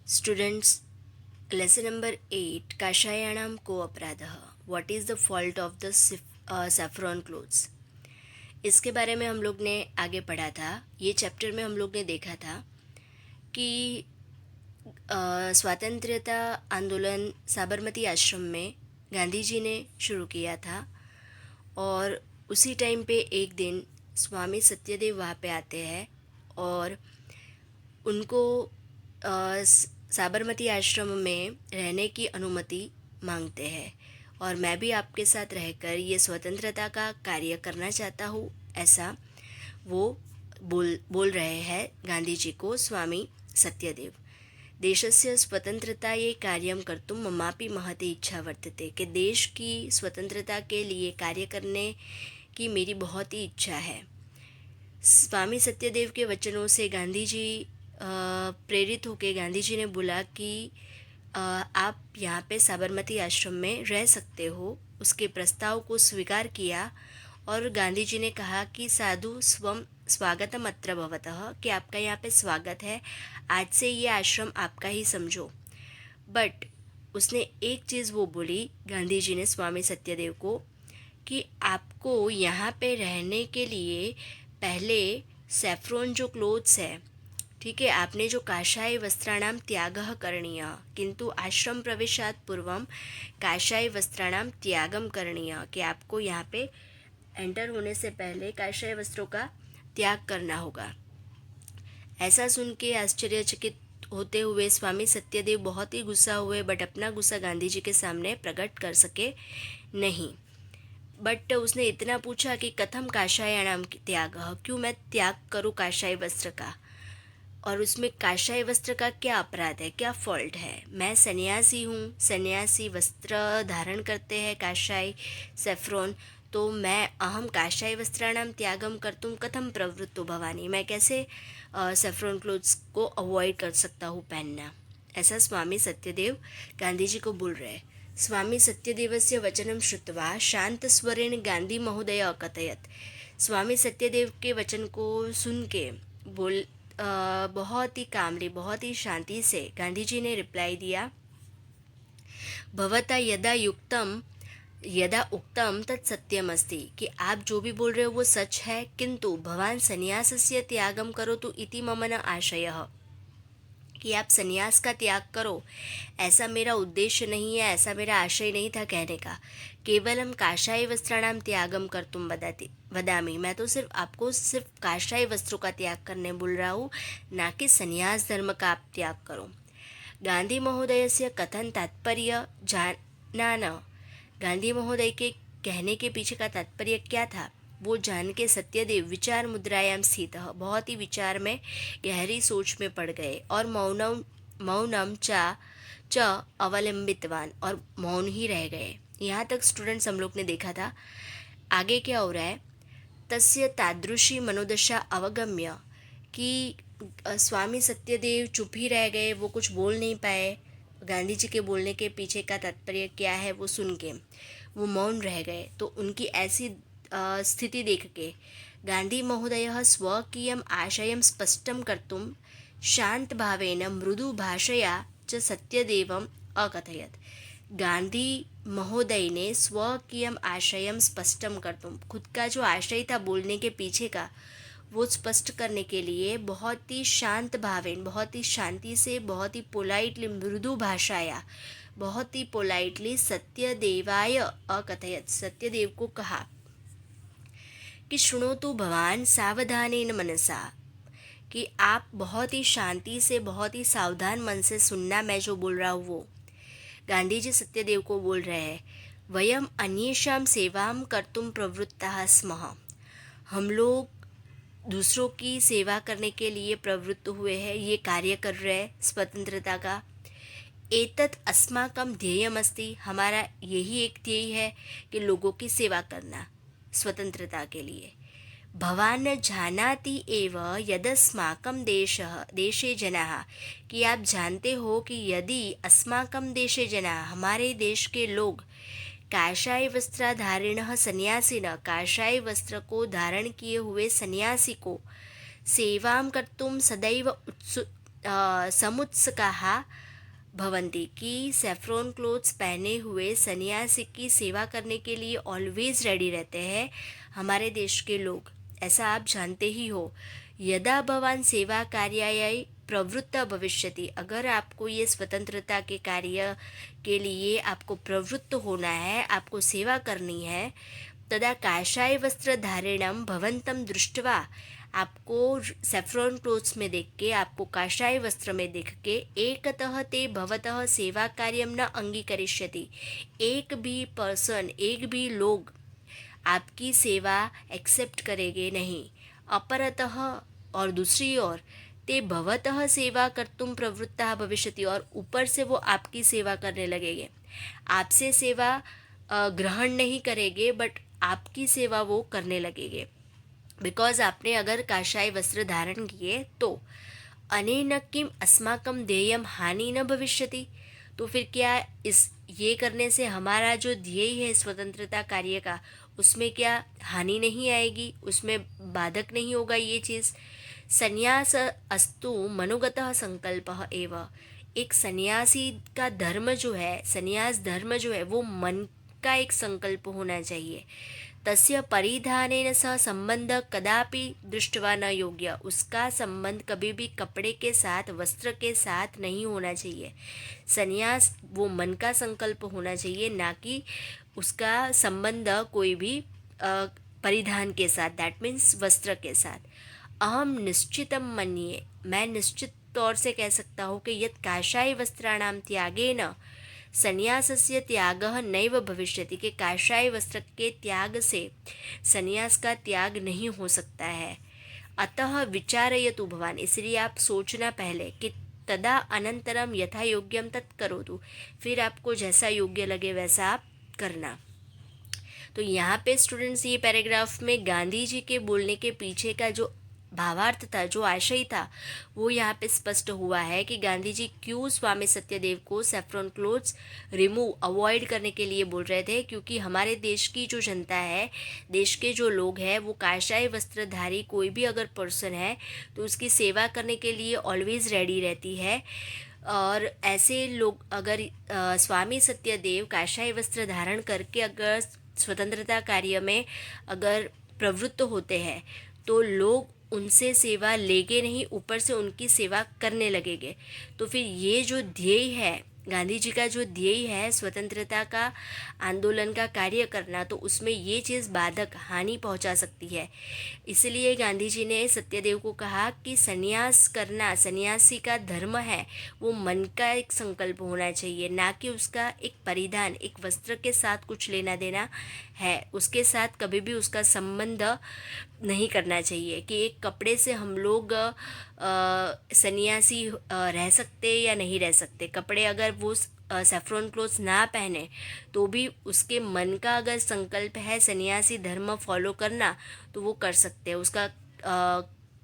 Students, lesson number 8, काषायाणाम को अपराधः, what is the fault of the saffron clothes. इसके बारे में हम लोग ने आगे पढ़ा था। ये चैप्टर में हम लोग ने देखा था कि स्वतंत्रता आंदोलन साबरमती आश्रम में गांधी जी ने शुरू किया था और उसी टाइम पे एक दिन स्वामी सत्यदेव वहाँ पे आते हैं और उनको साबरमती आश्रम में रहने की अनुमति मांगते हैं और मैं भी आपके साथ रहकर ये स्वतंत्रता का कार्य करना चाहता हूँ, ऐसा वो बोल रहे हैं गांधी जी को स्वामी सत्यदेव। देशस्य स्वतंत्रतायै कार्यं कर्तुं ममापि महती इच्छा वर्तते, कि देश की स्वतंत्रता के लिए कार्य करने की मेरी बहुत ही इच्छा है। स्वामी सत्यदेव के वचनों से गांधी जी प्रेरित होकर गांधी जी ने बोला कि आप यहाँ पे साबरमती आश्रम में रह सकते हो। उसके प्रस्ताव को स्वीकार किया और गांधी जी ने कहा कि साधु स्वम स्वागतम अत्र भवतः, कि आपका यहाँ पे स्वागत है, आज से ये आश्रम आपका ही समझो। बट उसने एक चीज़ वो बोली गांधी जी ने स्वामी सत्यदेव को कि आपको यहाँ पे रहने के लिए पहले सैफ्रॉन जो क्लोथ्स है, ठीक है, आपने जो काषाय वस्त्राणाम त्यागः करणीय, किंतु आश्रम प्रवेशात पूर्वम काषाय वस्त्राणाम त्यागम करणीय, कि आपको यहाँ पे एंटर होने से पहले काषाय वस्त्रों का त्याग करना होगा। ऐसा सुन के आश्चर्यचकित होते हुए स्वामी सत्यदेव बहुत ही गुस्सा हुए, बट अपना गुस्सा गांधी जी के सामने प्रकट कर सके नहीं। बट उसने इतना पूछा कि कथम काषायाणाम त्याग, क्यों मैं त्याग करूँ काषाय वस्त्र का, और उसमें काषाय वस्त्र का क्या अपराध है, क्या फॉल्ट है। मैं सन्यासी हूँ, सन्यासी वस्त्र धारण करते हैं काषाय सैफ्रॉन, तो मैं अहम काषाय वस्त्राणाम त्यागम कर्तुम कथम प्रवृत्तो भवानी, मैं कैसे सैफ्रॉन क्लोथ्स को अवॉइड कर सकता हूँ पहनना। ऐसा स्वामी सत्यदेव गांधी जी को बोल रहे। स्वामी सत्यदेवस्य वचनं श्रुत्वा शांतस्वरेण गांधी महोदय अकथयत्। स्वामी सत्यदेव के वचन को सुन के बहुत ही कामली, बहुत ही शांति से गांधी जी ने रिप्लाई दिया, भवता यदा उक्तम तत् सत्यम अस्ति, कि आप जो भी बोल रहे हो वो सच है, किंतु भवान संन्यासस्य त्यागम करोतु इति मम न आशयः, कि आप संन्यास का त्याग करो, ऐसा मेरा उद्देश्य नहीं है, ऐसा मेरा आशय नहीं था कहने का। केवलम काषाय वस्त्राणाम त्यागम कर्तुम वदामि, मैं तो सिर्फ आपको सिर्फ काषाय वस्त्रों का त्याग करने बोल रहा हूँ, ना कि संन्यास धर्म का आप त्याग करो। गांधी महोदय से कथन तात्पर्य जाना न, गांधी महोदय के कहने के पीछे का तात्पर्य क्या था वो जान के सत्यदेव विचार मुद्रायाम स्थित, बहुत ही विचार में गहरी सोच में पड़ गए और मौनम च अवलंबितवान, और मौन ही रह गए। यहाँ तक स्टूडेंट्स हम लोग ने देखा था। आगे क्या हो रहा है, तस्य तादृशी मनोदशा अवगम्य, कि स्वामी सत्यदेव चुप ही रह गए, वो कुछ बोल नहीं पाए। गांधी जी के बोलने के पीछे का तात्पर्य क्या है वो सुन के वो मौन रह गए। तो उनकी ऐसी स्थिति देख के गांधी महोदयः स्वकीयम् आशयं स्पष्टं कर्तुं शान्तभावेन मृदु भाषया च सत्यदेवम् अकथयत्। गांधी महोदय ने स्वकीयम् आशयं स्पष्टं कर्तुं, खुद का जो आशय था बोलने के पीछे का, वो स्पष्ट करने के लिए बहुत ही शांत भावेन, बहुत ही शांति से, बहुत ही पोलाइटली, मृदु भाषाया, बहुत ही पोलाइटली सत्यदेवाय अकथयत्, सत्यदेव को कहा कि शृणोतु भवान सावधानेन मनसा, कि आप बहुत ही शांति से, बहुत ही सावधान मन से सुनना, मैं जो बोल रहा हूँ वो। गांधी जी सत्यदेव को बोल रहे हैं, वयम अन्येषां सेवां कर्तुं प्रवृत्ताः स्मः, हम लोग दूसरों की सेवा करने के लिए प्रवृत्त हुए हैं, ये कार्य कर रहे हैं स्वतंत्रता का। एतत् अस्माकं ध्येयमस्ति, हमारा यही एक ध्येय है कि लोगों की सेवा करना स्वतंत्रता के लिए। भवान जानाति एव यदस्माकं देशे जनाः, कि आप जानते हो कि यदि अस्माकं देशे जनाः, हमारे देश के लोग, काषाय वस्त्रधारिणः सन्यासिनः, काषाय वस्त्र को धारण किए हुए सन्यासी को, सेवां कर्तुं सदैव समुत्सुकाः भवन्ति कि सेफ्रॉन क्लोथ्स पहने हुए सन्यासी की सेवा करने के लिए ऑलवेज रेडी रहते हैं हमारे देश के लोग। ऐसा आप जानते ही हो। यदा भवान सेवा कार्याय प्रवृत्त भविष्यति, अगर आपको ये स्वतंत्रता के कार्य के लिए आपको प्रवृत्त होना है, आपको सेवा करनी है, तदा काषाय वस्त्र धारणम भवंतम दृष्टवा, आपको सेफ्रॉन क्लोथ्स में देख के, आपको काषाय वस्त्र में देख के, एकतः ते भवतः सेवा कार्यम न अंगीकरिष्यति, एक भी पर्सन, एक भी लोग आपकी सेवा एक्सेप्ट करेंगे नहीं। अपरतः, और दूसरी ओर, ते भवतः सेवा कर्तुम प्रवृत्ता भविष्यति, और ऊपर से वो आपकी सेवा करने लगेंगे। आपसे सेवा ग्रहण नहीं करेंगे, बट आपकी सेवा वो करने लगेंगे। बिकॉज आपने अगर काषाय वस्त्र धारण किए तो अनेन किम अस्माकं ध्येयम हानि न भविष्यति, तो फिर क्या इस ये करने से हमारा जो ध्येय है स्वतंत्रता कार्य का, उसमें क्या हानि नहीं आएगी, उसमें बाधक नहीं होगा ये चीज़। संन्यास अस्तु मनुगतः संकल्पः एव, एक सन्यासी का धर्म जो है, संन्यास धर्म जो है, वो मन का एक संकल्प होना चाहिए। तस्य परिधानेन सह संबंध कदापि दृष्टवा न योग्य, उसका संबंध कभी भी कपड़े के साथ, वस्त्र के साथ नहीं होना चाहिए। संन्यास वो मन का संकल्प होना चाहिए, ना कि उसका संबंध कोई भी परिधान के साथ, दैट मीन्स वस्त्र के साथ। अहम निश्चितम मन्ये, मैं निश्चित तौर से कह सकता हूँ कि यत् काषाय वस्त्राणाम त्यागेन संन्यासस्य त्यागः नैव भविष्यति, कि काषाय वस्त्र के त्याग से संन्यास का त्याग नहीं हो सकता है। अतः विचारयतु भवान, इसलिए आप सोचना पहले कि तदा अनंतरम यथा योग्यम तत् करोतु, फिर आपको जैसा योग्य लगे वैसा आप करना। तो यहाँ पे स्टूडेंट्स, ये पैराग्राफ में गांधी जी के बोलने के पीछे का जो भावार्थ था, जो आशय था, वो यहाँ पे स्पष्ट हुआ है कि गांधी जी क्यों स्वामी सत्यदेव को सेफ्रॉन क्लोथ्स रिमूव, अवॉइड करने के लिए बोल रहे थे। क्योंकि हमारे देश की जो जनता है, देश के जो लोग हैं, वो काषाय वस्त्रधारी कोई भी अगर पर्सन है तो उसकी सेवा करने के लिए ऑलवेज रेडी रहती है। और ऐसे लोग अगर स्वामी सत्यदेव काषाय वस्त्र धारण करके अगर स्वतंत्रता कार्य में अगर प्रवृत्त होते हैं, तो लोग उनसे सेवा लेके नहीं, ऊपर से उनकी सेवा करने लगेंगे। तो फिर ये जो ध्येय है, गांधी जी का जो ध्येय है स्वतंत्रता का आंदोलन का कार्य करना, तो उसमें ये चीज़ बाधक, हानि पहुंचा सकती है। इसलिए गांधी जी ने सत्यदेव को कहा कि संन्यास करना, सन्यासी का धर्म है, वो मन का एक संकल्प होना चाहिए, ना कि उसका एक परिधान, एक वस्त्र के साथ कुछ लेना देना है, उसके साथ कभी भी उसका संबंध नहीं करना चाहिए कि एक कपड़े से हम लोग सन्यासी रह सकते या नहीं रह सकते। कपड़े अगर वो सेफ्रॉन क्लोथ्स ना पहने तो भी उसके मन का अगर संकल्प है सन्यासी धर्म फॉलो करना, तो वो कर सकते हैं। उसका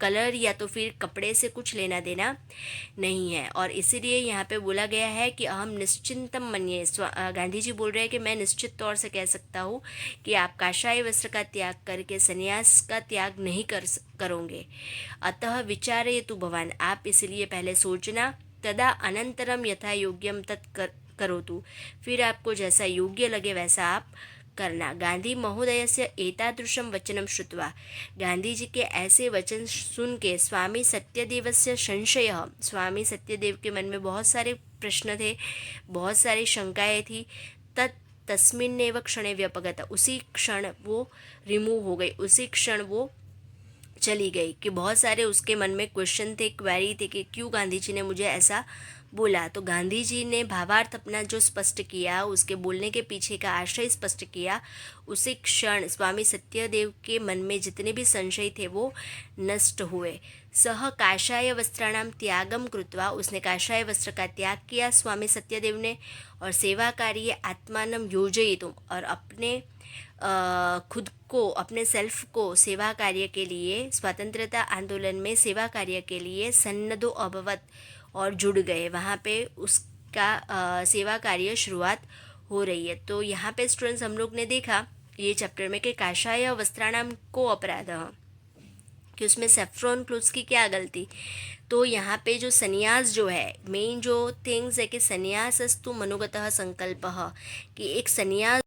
कलर या तो फिर कपड़े से कुछ लेना देना नहीं है। और इसीलिए यहाँ पे बोला गया है कि अहम निश्चिंतम मन्ये, गांधी जी बोल रहे हैं कि मैं निश्चित तौर से कह सकता हूँ कि आप काषाय वस्त्र का त्याग करके संन्यास का त्याग नहीं करोगे। अतः विचारयतु भवान, आप इसलिए पहले सोचना, तदा अनंतरम यथा योग्यम तत् करोतु, फिर आपको जैसा योग्य लगे वैसा आप करना। गांधी महोदयस्य एतादृशं वचनं श्रुत्वा, गांधी जी के ऐसे वचन सुन के स्वामी सत्यदेवस्य संशयः, स्वामी सत्यदेव के मन में बहुत सारे प्रश्न थे, बहुत सारी शंकाएं थी। तस्मिन्नेव क्षणे व्यपगत, उसी क्षण वो रिमूव हो गई, उसी क्षण वो चली गई। कि बहुत सारे उसके मन में क्वेश्चन थे, क्वेरी थे कि क्यों गांधी जी ने मुझे ऐसा बोला। तो गांधी जी ने भावार्थ अपना जो स्पष्ट किया, उसके बोलने के पीछे का आशय स्पष्ट किया, उसी क्षण स्वामी सत्यदेव के मन में जितने भी संशय थे वो नष्ट हुए। सह काषाय वस्त्राणाम त्यागम कृत्वा, उसने काषाय वस्त्र का त्याग किया स्वामी सत्यदेव ने, और सेवा कार्य आत्मानम योजयितुम, और अपने खुद को, अपने सेल्फ को सेवा कार्य के लिए, स्वतंत्रता आंदोलन में सेवा कार्य के लिए सन्नदो अभवत, और जुड़ गए। वहाँ पे उसका सेवा कार्य शुरुआत हो रही है। तो यहाँ पे स्टूडेंट्स हम लोग ने देखा ये चैप्टर में कि काषाय वस्त्राणाम को अपराध, कि उसमें सेफ्रॉन क्लोथ्स की क्या गलती। तो यहाँ पे जो संन्यास जो है, मेन जो थिंग्स है कि संन्यासस्तु मनोगतः संकल्पः, कि एक संन्यास